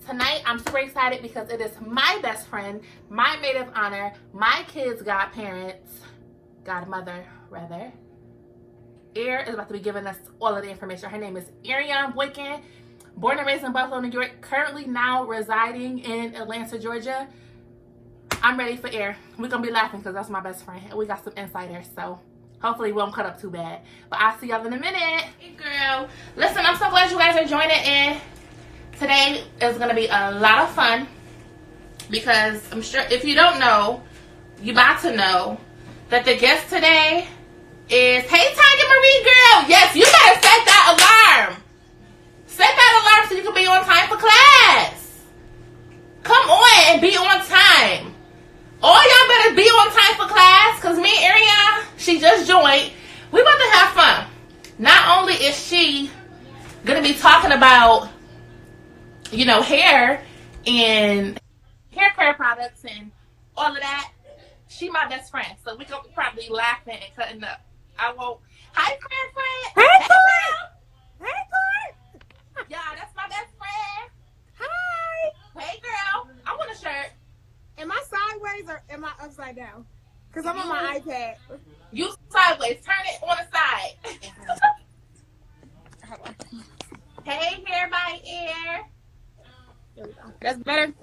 tonight I'm super excited because it is my best friend, my maid of honor, my kids' godmother rather. Air is about to be giving us all of the information. Her name is Ariane Boykin, born and raised in Buffalo, New York, currently now residing in Atlanta, Georgia. I'm ready for Air. We're going to be laughing because that's my best friend. And we got some insiders, so hopefully we won't cut up too bad. But I'll see y'all in a minute. Hey, girl. Listen, I'm so glad you guys are joining in. Today is going to be a lot of fun because I'm sure if you don't know, you're about to know that the guest today is, hey, Tanya Marie, girl. Yes, you better set that alarm. Set that alarm so you can be on time for class. Come on and be on time. All y'all better be on time for class because me and Ariane, she just joined. We about to have fun. Not only is she going to be talking about, you know, hair and hair care products and all of that, she my best friend. So we going to probably be laughing and cutting up. I won't. Hi, friend. Hey, Court. Hey, Court. Yeah, that's my best friend. Hi. Hey, girl. I want a shirt. Am I sideways or am I upside down? Because I'm on my iPad. You sideways. Turn it on the side. Hey, hair by Air. There we go. That's better.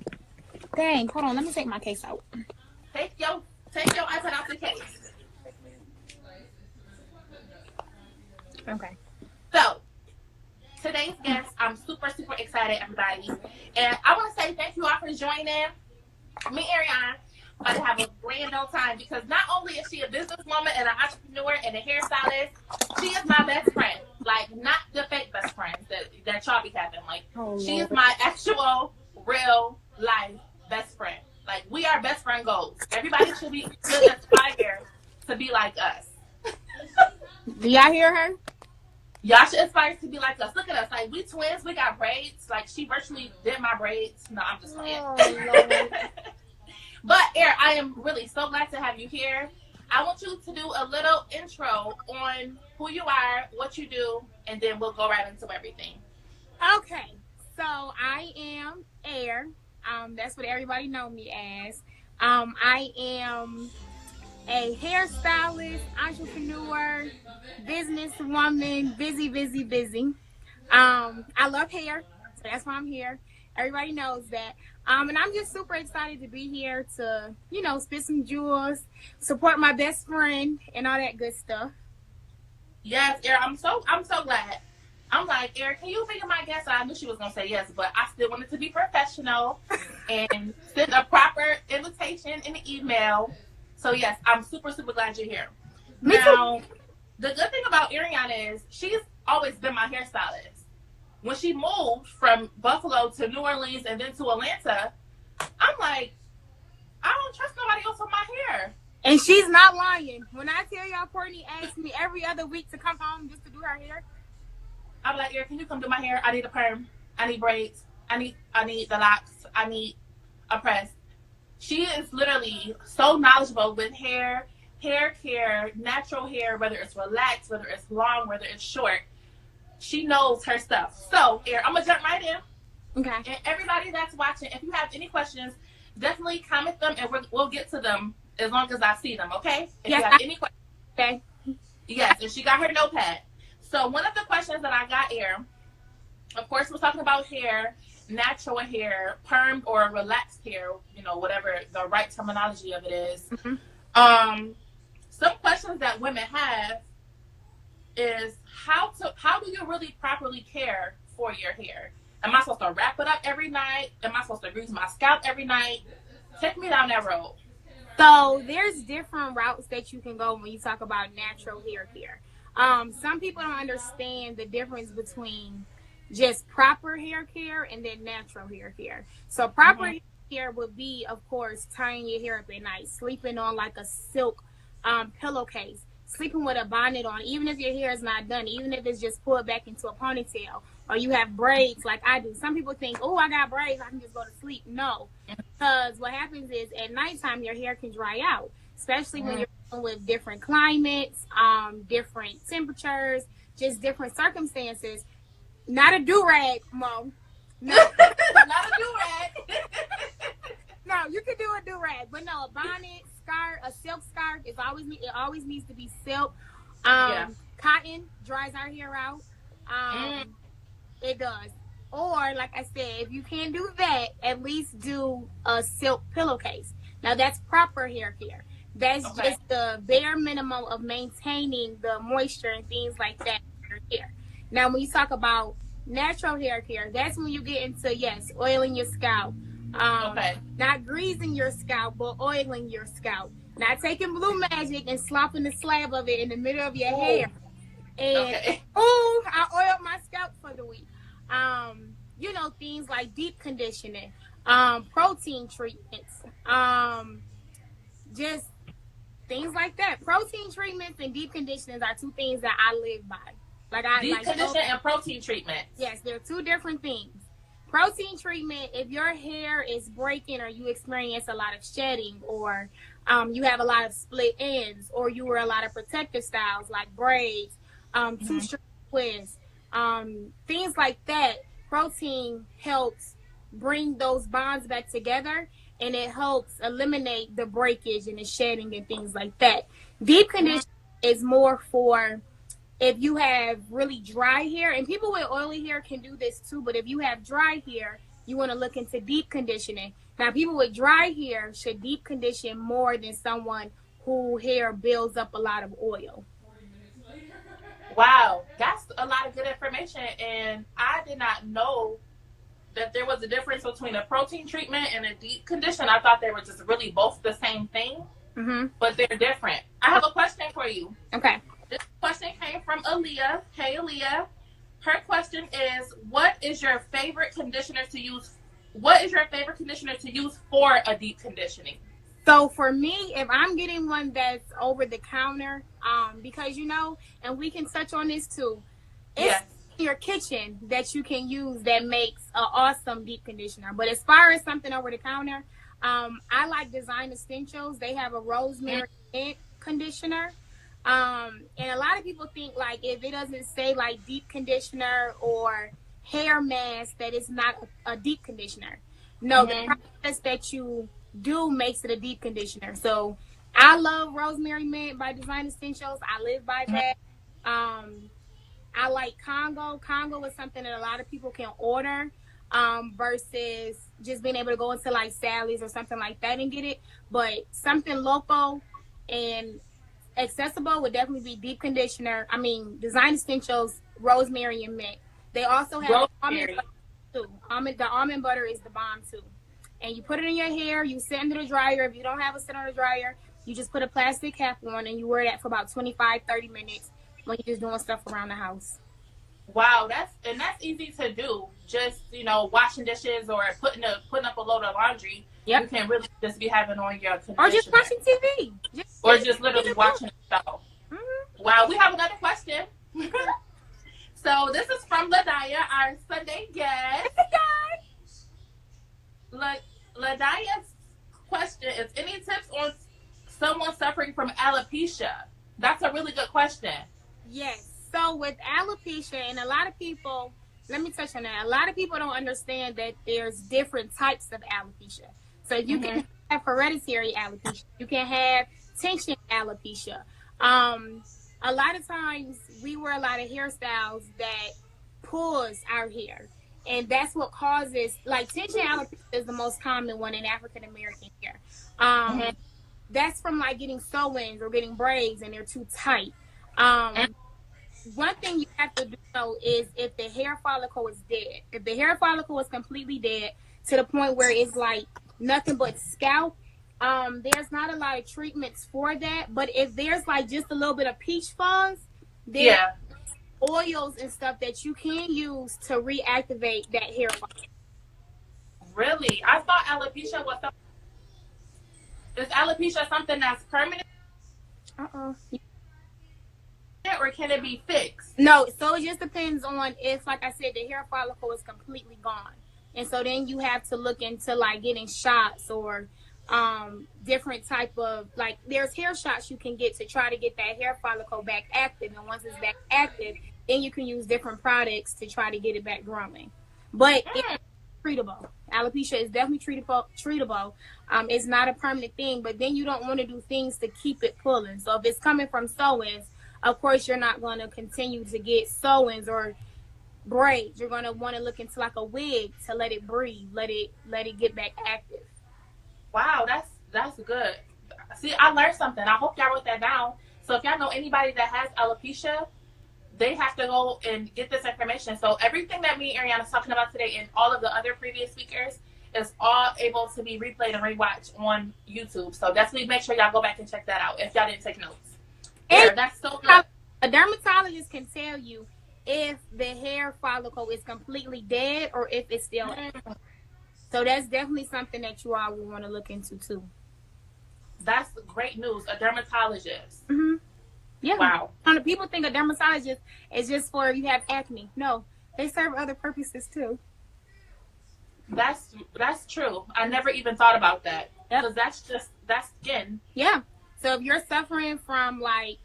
Dang, hold on. Let me take my case out. Take your iPad out the case. Okay. So, today's guest, I'm super, super excited, everybody. And I want to say thank you all for joining. Me and Ariane are to have a grand old time because not only is she a businesswoman and an entrepreneur and a hairstylist, she is my best friend. Like, not the fake best friends that y'all be having. Like, she is my actual, real life best friend. Like, we are best friend goals. Everybody should aspire to be like us. Do y'all hear her? Y'all should aspire to be like us. Look at us. Like, we twins. We got braids. Like, she virtually did my braids. No, I'm just playing. Oh, But, Air, I am really so glad to have you here. I want you to do a little intro on who you are, what you do, and then we'll go right into everything. Okay. So, I am Air. That's what everybody know me as. I am a hairstylist, entrepreneur, businesswoman, busy. I love hair, so that's why I'm here. Everybody knows that. And I'm just super excited to be here to, you know, spit some jewels, support my best friend, and all that good stuff. Yes, Air, I'm so glad. I'm like, Air, can you be my guest? I knew she was gonna say yes, but I still wanted to be professional and send a proper invitation in the email. So yes, I'm super, super glad you're here. Now, the good thing about Ariane is she's always been my hairstylist. When she moved from Buffalo to New Orleans and then to Atlanta, I'm like, I don't trust nobody else with my hair. And she's not lying. When I tell y'all, Courtney asks me every other week to come home just to do her hair. I'm like, Air, can you come do my hair? I need a perm. I need braids. I need the locks. I need a press. She is literally so knowledgeable with hair care, natural hair, whether it's relaxed, whether it's long, whether it's short. She knows her stuff. So, Air, I'm going to jump right in. Okay. And everybody that's watching, if you have any questions, definitely comment them and we'll get to them as long as I see them, okay? If yes, you have any questions. Okay. Yes, and she got her notepad. So, one of the questions that I got, Air, of course, we're talking about hair, natural hair, permed or relaxed hair, you know, whatever the right terminology of it is. Mm-hmm. Some questions that women have is how do you really properly care for your hair? Am I supposed to wrap it up every night? Am I supposed to grease my scalp every night? Take me down that road. So there's different routes that you can go when you talk about natural hair care. Some people don't understand the difference between just proper hair care and then natural hair care. So proper hair care would be, of course, tying your hair up at night, sleeping on like a silk pillowcase, sleeping with a bonnet on, even if your hair is not done, even if it's just pulled back into a ponytail, or you have braids like I do. Some people think, oh, I got braids, I can just go to sleep. No, because what happens is at nighttime your hair can dry out, especially when you're dealing with different climates, different temperatures, just different circumstances. Not a do-rag, Mo. Not a do-rag. needs to be silk. Yeah. Cotton dries our hair out. It does. Or, like I said, if you can't do that, at least do a silk pillowcase. Now, that's proper hair care. That's Okay. just the bare minimum of maintaining the moisture and things like that in your hair. Now, when you talk about natural hair care, that's when you get into, yes, oiling your scalp. Okay. Not greasing your scalp, but oiling your scalp. Not taking Blue Magic and slopping the slab of it in the middle of your hair. And, okay. I oiled my scalp for the week. You know, things like deep conditioning, protein treatments, just things like that. Protein treatments and deep conditionings are two things that I live by. Deep conditioning and protein treatment. Yes, they're two different things. Protein treatment, if your hair is breaking or you experience a lot of shedding, or you have a lot of split ends, or you wear a lot of protective styles like braids, two-strand twists, things like that, protein helps bring those bonds back together, and it helps eliminate the breakage and the shedding and things like that. Deep conditioning is more for if you have really dry hair, and people with oily hair can do this too, but if you have dry hair, you want to look into deep conditioning. Now, people with dry hair should deep condition more than someone whose hair builds up a lot of oil. Wow, that's a lot of good information, and I did not know that there was a difference between a protein treatment and a deep condition. I thought they were just really both the same thing, but they're different. I have a question for you. Okay. This question came from Aaliyah. Hey, Aaliyah. Her question is, what is your favorite conditioner to use? What is your favorite conditioner to use for a deep conditioning? So for me, if I'm getting one that's over the counter, because you know, and we can touch on this too, it's in your kitchen that you can use that makes an awesome deep conditioner. But as far as something over the counter, I like Design Essentials. They have a rosemary mint conditioner. And a lot of people think like if it doesn't say like deep conditioner or hair mask that it's not a deep conditioner. No, the process that you do makes it a deep conditioner. So I love Rosemary Mint by Design Essentials. I live by that. I like Congo. Congo is something that a lot of people can order versus just being able to go into like Sally's or something like that and get it. But something local and accessible would definitely be deep conditioner. I mean, Design Essentials, rosemary and mint. They also have almond butter too. The almond butter is the bomb too. And you put it in your hair, you sit under the dryer. If you don't have a sit under the dryer, you just put a plastic cap on and you wear that for about 25, 30 minutes when you're just doing stuff around the house. Wow, that's easy to do. Just, you know, washing dishes or putting up a load of laundry. Yep. You can really just be having on your conditioner. Or just watching TV. Just literally watching the show. Wow, we have another question. So this is from LaDaya, our Sunday guest. LaDaya's question is, any tips on someone suffering from alopecia? That's a really good question. Yes. So with alopecia, and a lot of people, let me touch on that. A lot of people don't understand that there's different types of alopecia. So you can have hereditary alopecia. You can have tension alopecia. A lot of times we wear a lot of hairstyles that pulls our hair. And that's what causes, like tension alopecia is the most common one in African American hair. That's from like getting sew-ins or getting braids and they're too tight. One thing you have to do though is if the hair follicle is dead. If the hair follicle is completely dead to the point where it's like nothing but scalp, there's not a lot of treatments for that. But if there's like just a little bit of peach fuzz, there's oils and stuff that you can use to reactivate that hair follicle. Really? I thought alopecia was something. Is alopecia something that's permanent? Or can it be fixed? No, so it just depends on if, like I said, the hair follicle is completely gone. And so then you have to look into like getting shots or different type of, like there's hair shots you can get to try to get that hair follicle back active. And once it's back active, then you can use different products to try to get it back growing. But if treatable. Alopecia is definitely treatable. It's not a permanent thing, but then you don't want to do things to keep it pulling. So if it's coming from sew-ins, of course you're not going to continue to get sew-ins or braids. You're going to want to look into like a wig to let it breathe, let it get back active. Wow, that's good. See, I learned something. I hope y'all wrote that down. So if y'all know anybody that has alopecia, they have to go and get this information. So everything that me and Ariana is talking about today and all of the other previous speakers is all able to be replayed and rewatched on YouTube. So definitely make sure y'all go back and check that out if y'all didn't take notes. Yeah, that's so good. A dermatologist can tell you if the hair follicle is completely dead or if it's still active. So that's definitely something that you all will want to look into too. That's great news. A dermatologist. Mm-hmm. Yeah. Wow. People think a dermatologist is just for if you have acne. No, they serve other purposes too. That's true. I never even thought about that. Because that's skin. Yeah. So if you're suffering from like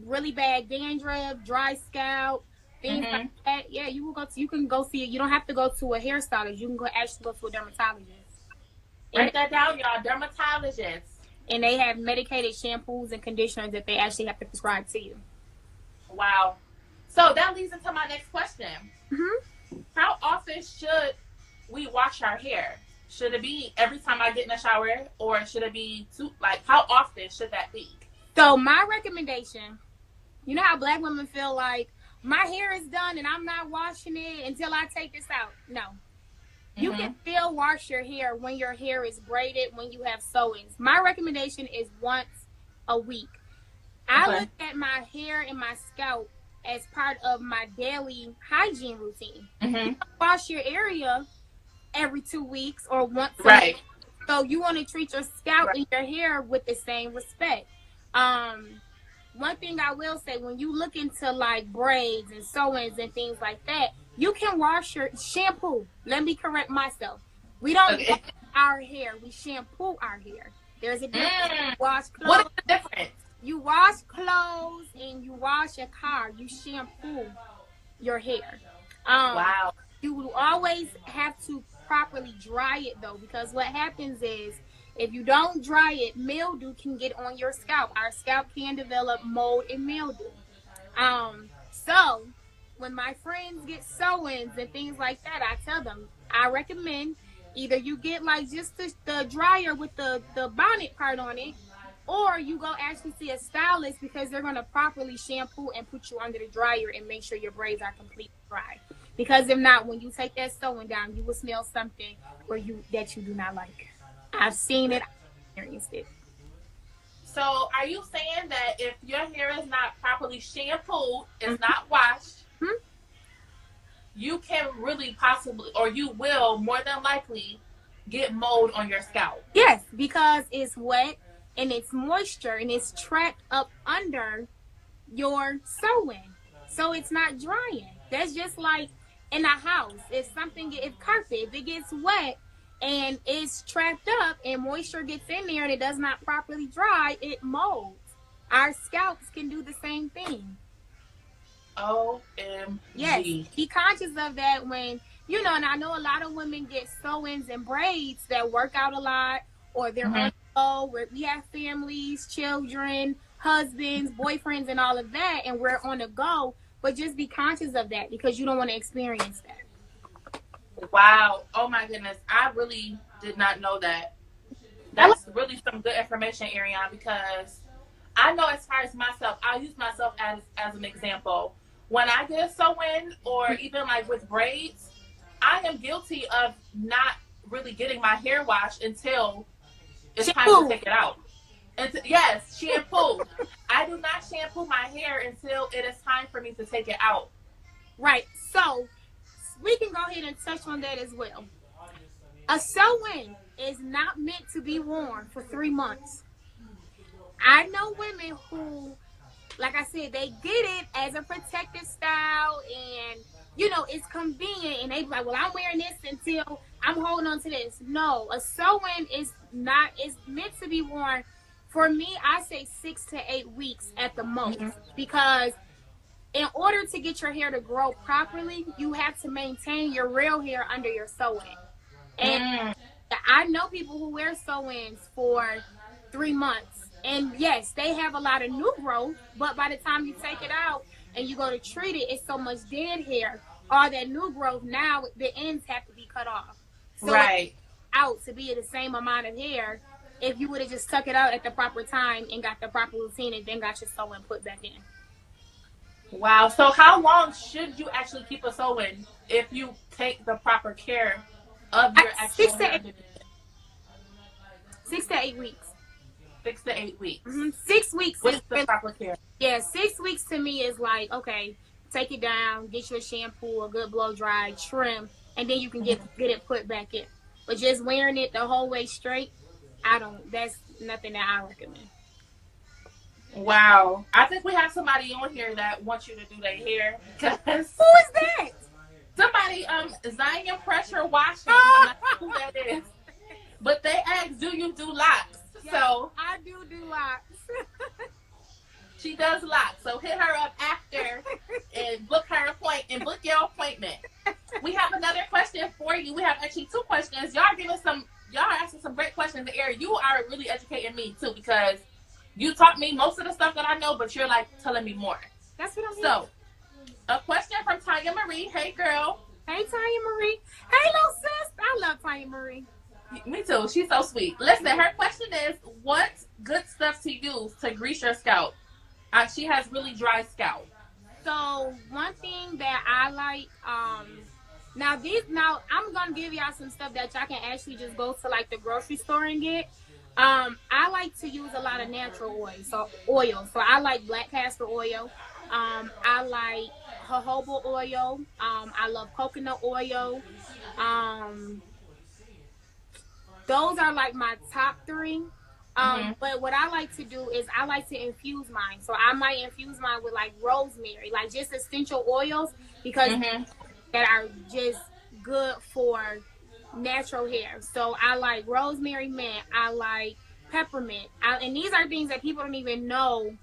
really bad dandruff, dry scalp, things like that, yeah, you can go see it. You don't have to go to a hairstylist. You can actually go to a dermatologist. Write that down, y'all. Dermatologists. And they have medicated shampoos and conditioners that they actually have to prescribe to you. Wow. So that leads into my next question. Mm-hmm. How often should we wash our hair? Should it be every time I get in the shower, or should it be how often should that be? So my recommendation, you know how Black women feel like my hair is done and I'm not washing it until I take this out. No. You can still wash your hair when your hair is braided, when you have sew-ins. My recommendation is once a week. I look at my hair and my scalp as part of my daily hygiene routine. You wash your area every 2 weeks or once a week. So you want to treat your scalp and your hair with the same respect. One thing I will say, when you look into like braids and sew-ins and things like that, you can wash your shampoo. Let me correct myself. We don't wash our hair. We shampoo our hair. There's a difference. Wash clothes. What is the difference? You wash clothes and you wash a car. You shampoo your hair. Wow. You will always have to properly dry it though, because what happens is if you don't dry it, mildew can get on your scalp. Our scalp can develop mold and mildew. So when my friends get sew-ins and things like that, I tell them, I recommend either you get like just the dryer with the bonnet part on it, or you go actually see a stylist because they're going to properly shampoo and put you under the dryer and make sure your braids are completely dry. Because if not, when you take that sewing down, you will smell something that you do not like. I've seen it, I've experienced it. So are you saying that if your hair is not properly shampooed, it's not washed, you can really possibly, or you will more than likely, get mold on your scalp? Yes, because it's wet and it's moisture and it's trapped up under your sewing. So it's not drying. That's just like in a house. If carpet, if it gets wet and it's trapped up and moisture gets in there and it does not properly dry, it molds. Our scalps can do the same thing. OMG. Yes, be conscious of that when, and I know a lot of women get sew-ins and braids that work out a lot, or they're on the go, where we have families, children, husbands, boyfriends, and all of that, and we're on the go, but just be conscious of that because you don't want to experience that. Wow. Oh my goodness. I really did not know that. That's really some good information, Ariane, because I know as far as myself, I'll use myself as an example. When I get a sew-in or even like with braids, I am guilty of not really getting my hair washed until it's time to take it out. Yes, shampoo. I do not shampoo my hair until it is time for me to take it out. Right. So we can go ahead and touch on that as well. A sew-in is not meant to be worn for 3 months. I know women who, like I said, they get it as a protective style and, it's convenient. And they be like, well, I'm wearing this until I'm holding on to this. No, a sew-in is meant to be worn, for me, I say 6 to 8 weeks at the most. Because in order to get your hair to grow properly, you have to maintain your real hair under your sew-in. And I know people who wear sew-ins for 3 months. And yes, they have a lot of new growth, but by the time you take it out and you go to treat it, it's so much dead hair. All that new growth, now the ends have to be cut off. So Right. it's out to be the same amount of hair if you would have just tuck it out at the proper time and got the proper routine and then got your sew-in put back in. Wow. So how long should you actually keep a sew-in if you take the proper care of your actual hair? 6 to 8 weeks. 6 to 8 weeks. 6 weeks What's is the proper care? Yeah, 6 weeks to me is like, okay, take it down, get you a shampoo, a good blow dry, trim, and then you can get it put back in. But just wearing it the whole way straight, that's nothing that I recommend. Wow. I think we have somebody on here that wants you to do their hair. Who is that? Somebody, Zion Pressure Washing. I'm not sure who that is. But they asked, do you do locks? Yeah, so I do locks. She does locks. So hit her up after and book your appointment. We have another question for you. We have actually 2 questions. Y'all are asking some great questions in the air. You are really educating me too, because you taught me most of the stuff that I know, but you're like telling me more. That's what I'm saying. So, a question from Tanya Marie. Hey, girl. Hey, Tanya Marie. Hey, little sis. I love Tanya Marie. Me too. She's so sweet. Listen, her question is, what good stuff to use to grease your scalp? She has really dry scalp. So, one thing that I like, now I'm going to give y'all some stuff that y'all can actually just go to like the grocery store and get. I like to use a lot of natural oil. So I like black castor oil. I like jojoba oil. I love coconut oil. Those are like my top 3. But what I like to do is I like to infuse mine. So I might infuse mine with like rosemary, like just essential oils, because that are just good for natural hair. So I like rosemary mint. I like peppermint. And these are things that people don't even know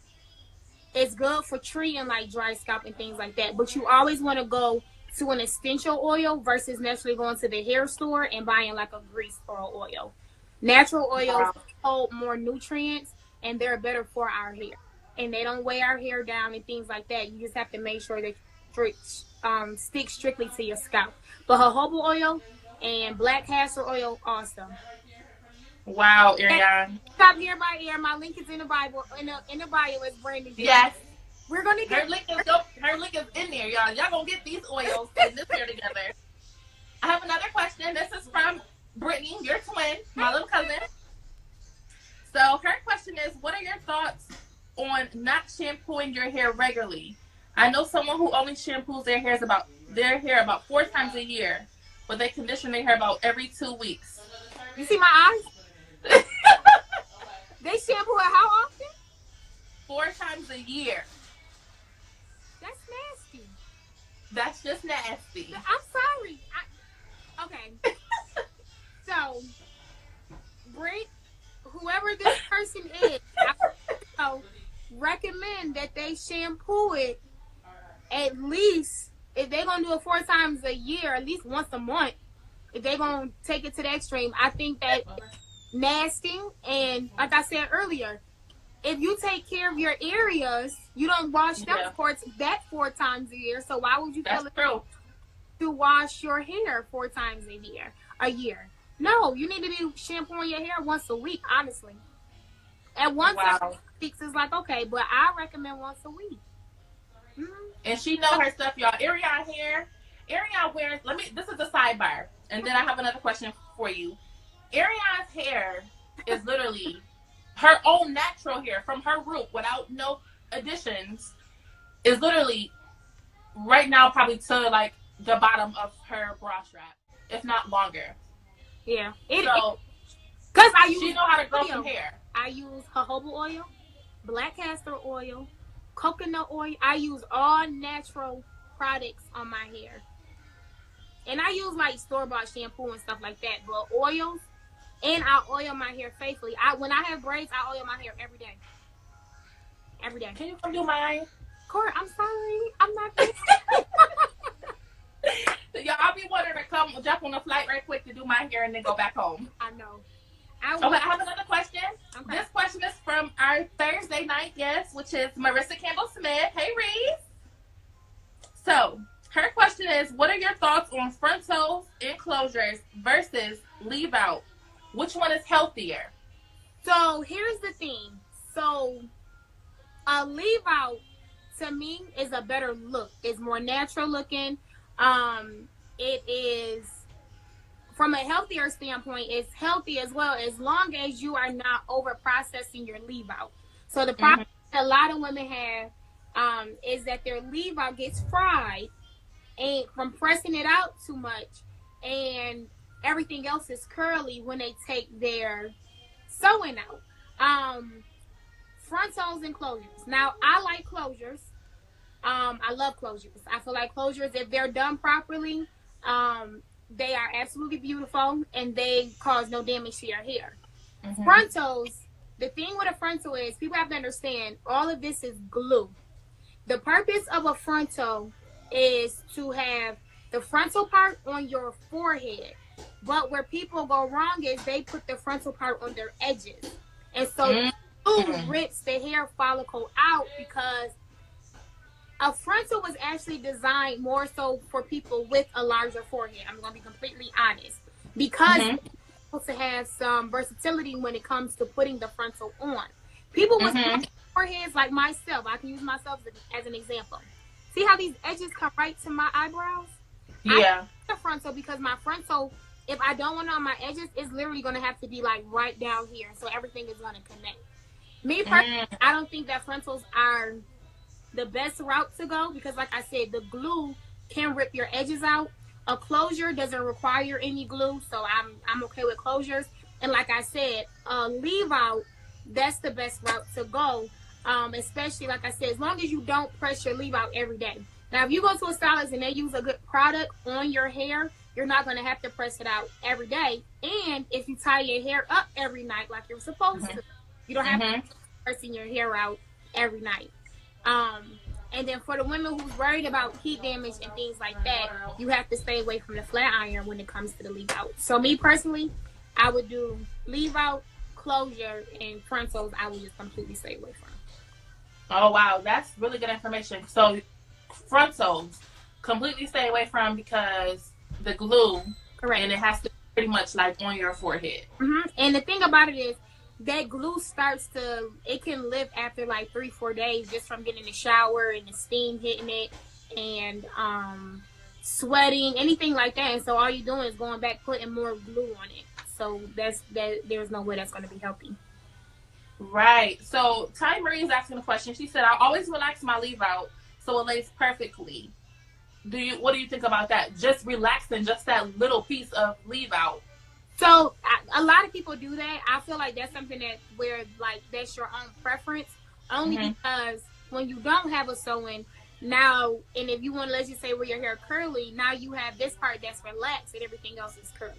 it's good for treating like dry scalp and things like that. But you always want to go to an essential oil versus necessarily going to the hair store and buying like a grease or an oil. Natural oils hold more nutrients and they're better for our hair. And they don't weigh our hair down and things like that. You just have to make sure that you stick strictly to your scalp. But jojoba oil and black castor oil, awesome. Wow, Ariane. Stop here by air. My link is in the Bible. In the bio is Brandy. Yes. We're gonna get her link is in there, y'all. Y'all gonna get these oils in this hair together. I have another question. This is from Brittany, your twin, my little cousin. So her question is, what are your thoughts on not shampooing your hair regularly? I know someone who only shampoos their hair about 4 times a year, but they condition their hair about every 2 weeks. You see my eyes? They shampoo it how often? 4 times a year. That's nasty. That's just nasty. I'm sorry. Okay. So, Britt, whoever this person is, I recommend that they shampoo it at least, if they're going to do it 4 times a year, at least once a month. If they're going to take it to the extreme, I think that nasty. And like I said earlier, if you take care of your areas, you don't wash them 4 times a year. So why would you feel it to wash your hair 4 times a year? No, you need to be shampooing your hair once a week, honestly. And once every 6 weeks is like, okay, but I recommend once a week. And she know her stuff, y'all. Ariane wears, this is a sidebar. And then I have another question for you. Ariane's hair is literally her own natural hair from her root without no additions, is literally right now probably to like the bottom of her bra strap, if not longer. Yeah. Because she know how to grow some hair. I use jojoba oil, black castor oil, coconut oil. I use all natural products on my hair. And I use like store-bought shampoo and stuff like that. But oils, and I oil my hair faithfully. When I have braids, I oil my hair every day. Every day. Can you come do mine? Corey, I'm sorry. I'm not Y'all be wanting to come jump on a flight right quick to do my hair and then go back home. I know. Okay, I have another question. Okay. This question is from our Thursday night guest, which is Marissa Campbell Smith. Hey, Reese. So, her question is, what are your thoughts on frontals enclosures versus leave out? Which one is healthier? So, here's the thing. So, a leave out, to me, is a better look. It's more natural looking. It is, from a healthier standpoint, it's healthy as well, as long as you are not over processing your leave out. So the problem that a lot of women have is that their leave out gets fried and from pressing it out too much, and everything else is curly when they take their sewing out. Frontals and closures. Now, I like closures. I love closures. I feel like closures, if they're done properly, they are absolutely beautiful and they cause no damage to your hair. Frontals, the thing with a frontal is, people have to understand, all of this is glue. The purpose of a frontal is to have the frontal part on your forehead. But where people go wrong is they put the frontal part on their edges. And so glue rips the hair follicle out, because a frontal was actually designed more so for people with a larger forehead. I'm going to be completely honest. Because it's supposed to have some versatility when it comes to putting the frontal on. People with foreheads like myself, I can use myself as an example. See how these edges come right to my eyebrows? Yeah. I the frontal because my frontal, if I don't want it on my edges, it's literally going to have to be like right down here. So everything is going to connect. Me personally, I don't think that frontals are the best route to go, because like I said, the glue can rip your edges out. A closure doesn't require any glue, so I'm okay with closures. And like I said, leave out, that's the best route to go. Especially like I said, as long as you don't press your leave out every day. Now, if you go to a stylist and they use a good product on your hair, you're not going to have to press it out every day. And if you tie your hair up every night like you're supposed to, you don't have to keep pressing your hair out every night. And then for the women who's worried about heat damage and things like that, you have to stay away from the flat iron when it comes to the leave out. So me personally, I would do leave out, closure, and frontals I would just completely stay away from. Oh, wow. That's really good information. So frontals, completely stay away from, because the glue, correct, and it has to be pretty much like on your forehead. And the thing about it is, that glue it can live after like 3-4 days just from getting in the shower and the steam hitting it and sweating, anything like that. And so all you're doing is going back, putting more glue on it. So there's no way that's going to be healthy. Right. So Ty Marie is asking a question. She said, I always relax my leave out so it lays perfectly. What do you think about that? Just relaxing just that little piece of leave out. So a lot of people do that. I feel like that's something that's your own preference. Only because when you don't have a sew-in now, and if you want to, let's just say, where your hair curly, now you have this part that's relaxed and everything else is curly.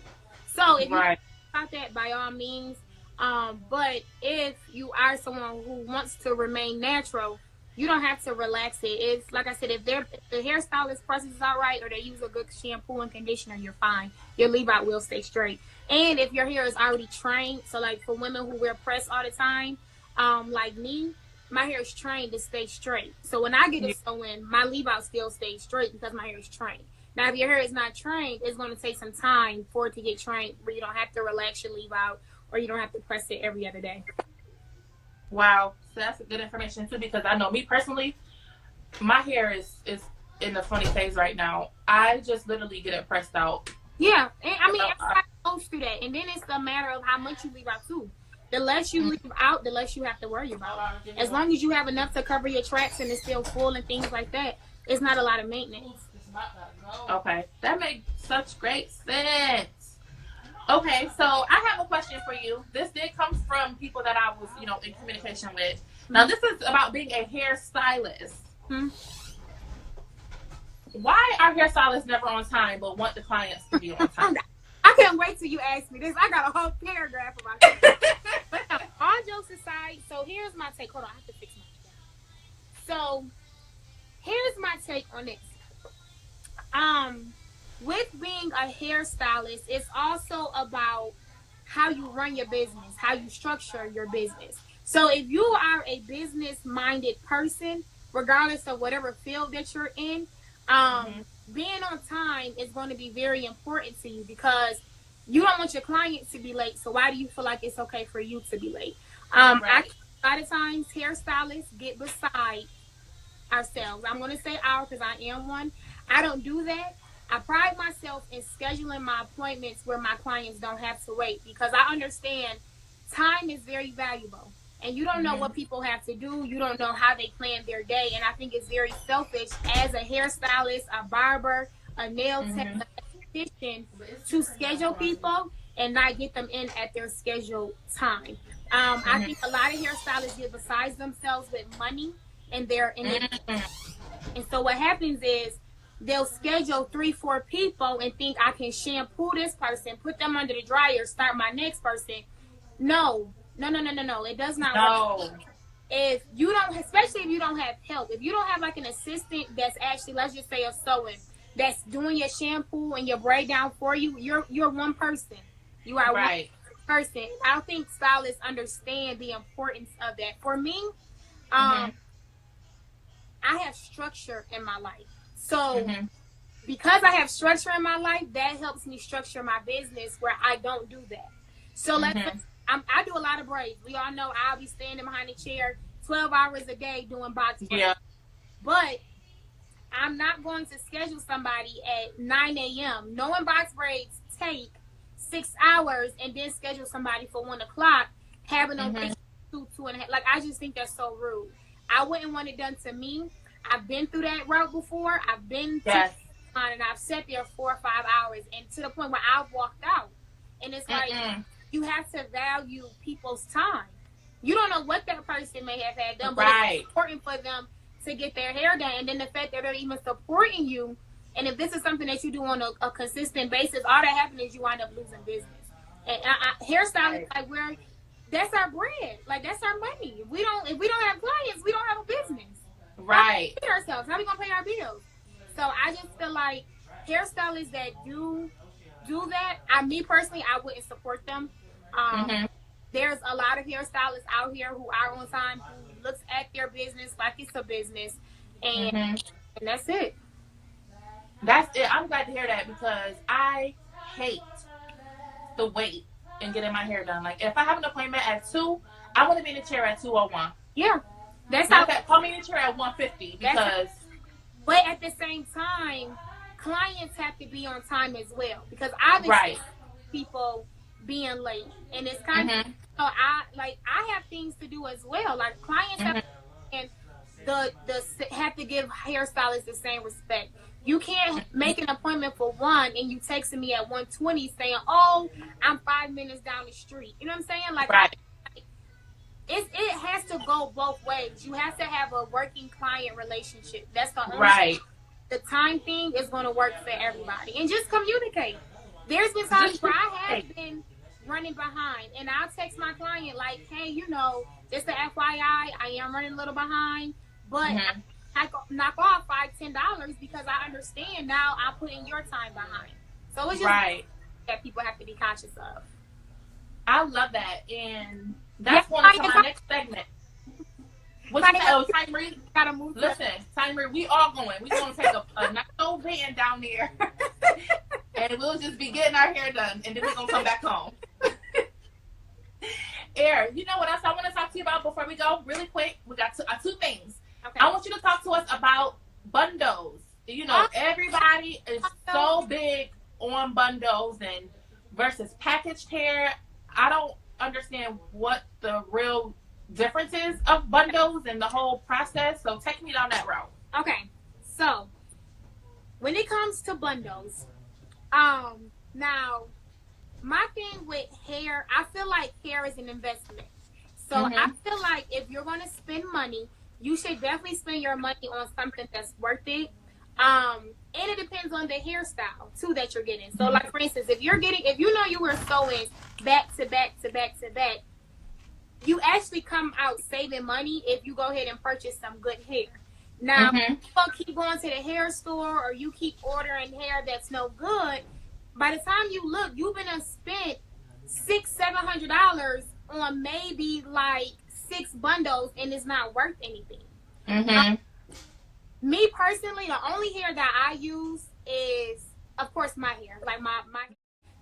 So if you think about that, by all means. But if you are someone who wants to remain natural, you don't have to relax it. It's like I said, if the hairstylist presses out right, or they use a good shampoo and conditioner, you're fine. Your leave out will stay straight. And if your hair is already trained, so like for women who wear press all the time, like me, my hair is trained to stay straight. So when I get a sew-in, my leave out still stays straight because my hair is trained. Now, if your hair is not trained, it's going to take some time for it to get trained, where you don't have to relax your leave out, or you don't have to press it every other day. Wow. So that's good information too, because I know me personally, my hair is in a funny phase right now. I just literally get it pressed out. Yeah. And I mean, everybody goes through that. And then it's a matter of how much you leave out too. The less you leave out, the less you have to worry about. As long as you have enough to cover your tracks and it's still full and things like that, it's not a lot of maintenance. Okay. That makes such great sense. Okay, so I have a question for you. This did come from people that I was, in communication with. Now, this is about being a hairstylist. Why are hairstylists never on time but want the clients to be on time? I can't wait till you ask me this. I got a whole paragraph about this. All jokes aside, so here's my take. Hold on, I have to fix my hair. So here's my take on this. with being a hairstylist, it's also about how you run your business, how you structure your business. So if you are a business minded person, regardless of whatever field that you're in, Mm-hmm. being on time is going to be very important to you because you don't want your client to be late. So why do you feel like it's okay for you to be late? I Right. A lot of times hairstylists get beside ourselves. I'm going to say our because I am one. I don't do that. I pride myself in scheduling my appointments where my clients don't have to wait because I understand time is very valuable. And you don't know Mm-hmm. what people have to do. You don't know how they plan their day. And I think it's very selfish as a hairstylist, a barber, a nail tech, Mm-hmm. a esthetician to schedule people and not get them in at their scheduled time. I think a lot of hairstylists get besides themselves with money and their Mm-hmm. and so what happens is they'll schedule 3, 4 people and think I can shampoo this person, put them under the dryer, start my next person. No, no, no, no, no, no. It does not work. No. If you don't, especially if you don't have help, if you don't have like an assistant that's actually, let's just say a sew-in, that's doing your shampoo and your braid down for you, you're one person. You are one Right. person. I don't think stylists understand the importance of that. For me, um, Mm-hmm. I have structure in my life. So Mm-hmm. because I have structure in my life, that helps me structure my business where I don't do that. So Mm-hmm. I do a lot of braids. We all know I'll be standing behind the chair 12 hours a day doing box braids. Yeah. But I'm not going to schedule somebody at 9 a.m. Knowing box braids take 6 hours and then schedule somebody for 1 o'clock, having them Mm-hmm. wait 2.5. Like, I just think that's so rude. I wouldn't want it done to me. I've been through that route before. I've been to Yes. and I've sat there 4 or 5 hours and to the point where I've walked out. And it's like, Mm-mm. you have to value people's time. You don't know what that person may have had done, but Right. it's important for them to get their hair done. And then the fact that they're even supporting you, and if this is something that you do on a consistent basis, all that happens is you wind up losing business. And hairstylists, Right. like, that's our bread, like that's our money. If we don't have clients, we don't have a business. Right. How we pay ourselves? How are we gonna pay our bills? So I just feel like hairstylists that do that, me personally, I wouldn't support them. Mm-hmm. There's a lot of hairstylists out here who are on time, who looks at their business like it's a business, and Mm-hmm. and that's it. That's it. I'm glad to hear that because I hate the wait and getting my hair done. Like if I have an appointment at 2, I want to be in the chair at 2:01. Yeah, that's Not how. that call me in the chair at 1:50 because But at the same time, clients have to be on time as well because I've right. experienced people being late, and it's kind of Mm-hmm. so I have things to do as well. Like clients have and the have to give hairstylists the same respect. You can't make an appointment for one and you texting me at 1:20 saying, "Oh, I'm 5 minutes down the street." You know what I'm saying? Like Right. it has to go both ways. You have to have a working client relationship. That's the only Right. the time thing is going to work for everybody. And just communicate. There's been times where I have been running behind, and I'll text my client like, "Hey, just the FYI, I am running a little behind, but Mm-hmm. I knock off $5-10 because I understand now I'm putting your time behind." So it's just Right. that people have to be conscious of. I love that, and that's going to my next segment. What you say? Oh, Time Marie. Gotta move. Listen, Time Marie, we all going. We going to take a nice old van down there, and we'll just be getting our hair done, and then we're gonna come back home. Air, you know what else I want to talk to you about before we go? Really quick, we got two things. Okay. I want you to talk to us about bundles. Everybody is so big on bundles and versus packaged hair. I don't understand what the real difference is of bundles and the whole process. So take me down that route. Okay. So when it comes to bundles, now my thing with hair, I feel like hair is an investment. So I feel like if you're going to spend money, you should definitely spend your money on something that's worth it. And it depends on the hairstyle too that you're getting. So like for instance, if you know you were sewing back to back to back to back, you actually come out saving money if you go ahead and purchase some good hair. Now, people keep going to the hair store or you keep ordering hair that's no good. By the time you look, you've been spent $600-700 on maybe like 6 bundles, and it's not worth anything. Me personally, the only hair that I use is, of course, my hair, like my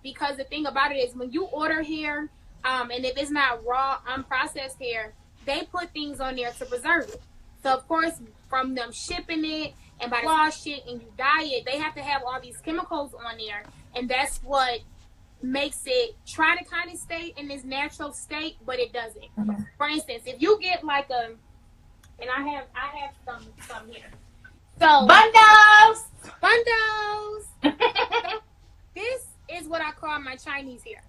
because the thing about it is when you order hair, and if it's not raw, unprocessed hair, they put things on there to preserve it. So of course, from them shipping it and by wash it and you dye it, they have to have all these chemicals on there, and that's what makes it try to kind of stay in this natural state, but it doesn't. For instance, if you get like a, and I have some here. So bundles. This is what I call my Chinese hair.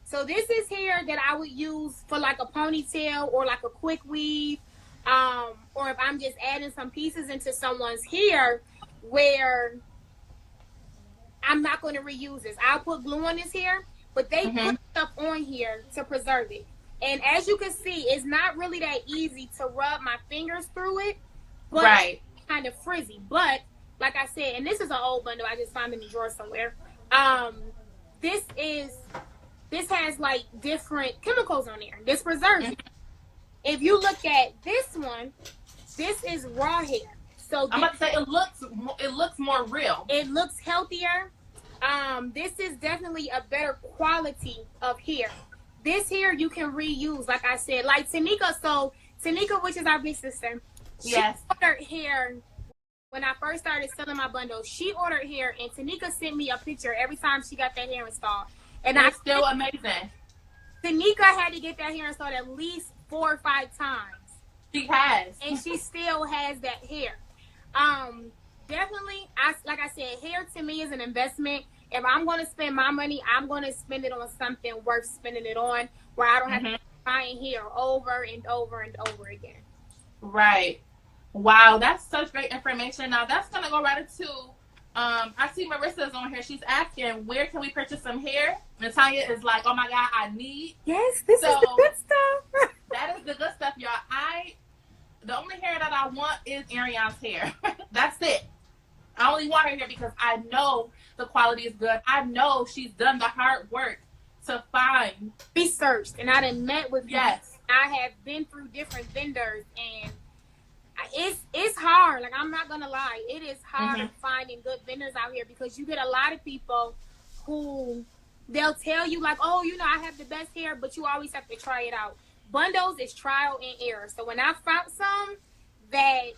So this is hair that I would use for like a ponytail or like a quick weave, or if I'm just adding some pieces into someone's hair where I'm not going to reuse this. I'll put glue on this hair, but they put stuff on here to preserve it. And as you can see, it's not really that easy to rub my fingers through it, but it's kind of frizzy. But like I said, and this is an old bundle I just found in the drawer somewhere. This has like different chemicals on there. This preserves it. If you look at this one, this is raw hair. So I'm about to say it looks more real. It looks healthier. This is definitely a better quality of hair. This hair you can reuse, like I said, like Tanika. So Tanika, which is our big sister, she ordered hair when I first started selling my bundles. She ordered hair, and Tanika sent me a picture every time she got that hair installed. And it's still amazing. Tanika had to get that hair installed at least 4 or 5 times. She has, and she still has that hair. Definitely, like I said, hair to me is an investment. If I'm going to spend my money, I'm going to spend it on something worth spending it on, where I don't have to keep buying hair over and over and over again. Right. Wow, that's such great information. Now that's going to go right into, I see Marissa's on here. She's asking, where can we purchase some hair? Natalia is like, oh my God, I need. Yes, this is the good stuff. That is the good stuff, y'all. The only hair that I want is Ariane's hair. That's it. I only want her hair because I know the quality is good. I know she's done the hard work to find. Researched, and I done met with yes. I have been through different vendors, and it's hard. Like, I'm not gonna lie, it is hard finding good vendors out here, because you get a lot of people who they'll tell you like, oh, you know, I have the best hair, but you always have to try it out. Bundles is trial and error. So when I found some that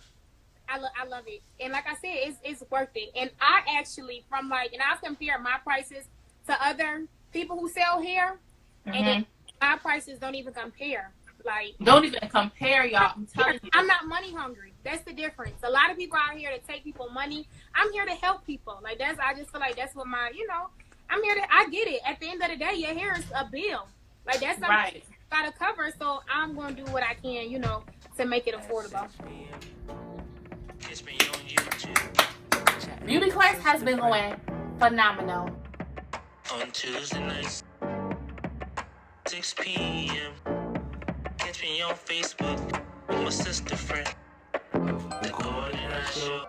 I love it, and like I said, it's worth it. And I actually, from like, and I've compared my prices to other people who sell hair, and then my prices don't even compare. Like, don't even compare, y'all. I'm telling you, I'm not money hungry. That's the difference. A lot of people out here to take people money. I'm here to help people. Like, I just feel like that's what my, you know, I'm here to. I get it. At the end of the day, your hair is a bill. Like, that's something you gotta cover. So I'm gonna do what I can, you know, to make it affordable. Beauty class has been going phenomenal. On Tuesday nights, 6 p.m. Catch me on Facebook with my sister friend. The Golden Eye Show.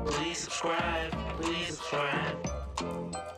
Please subscribe. Please subscribe.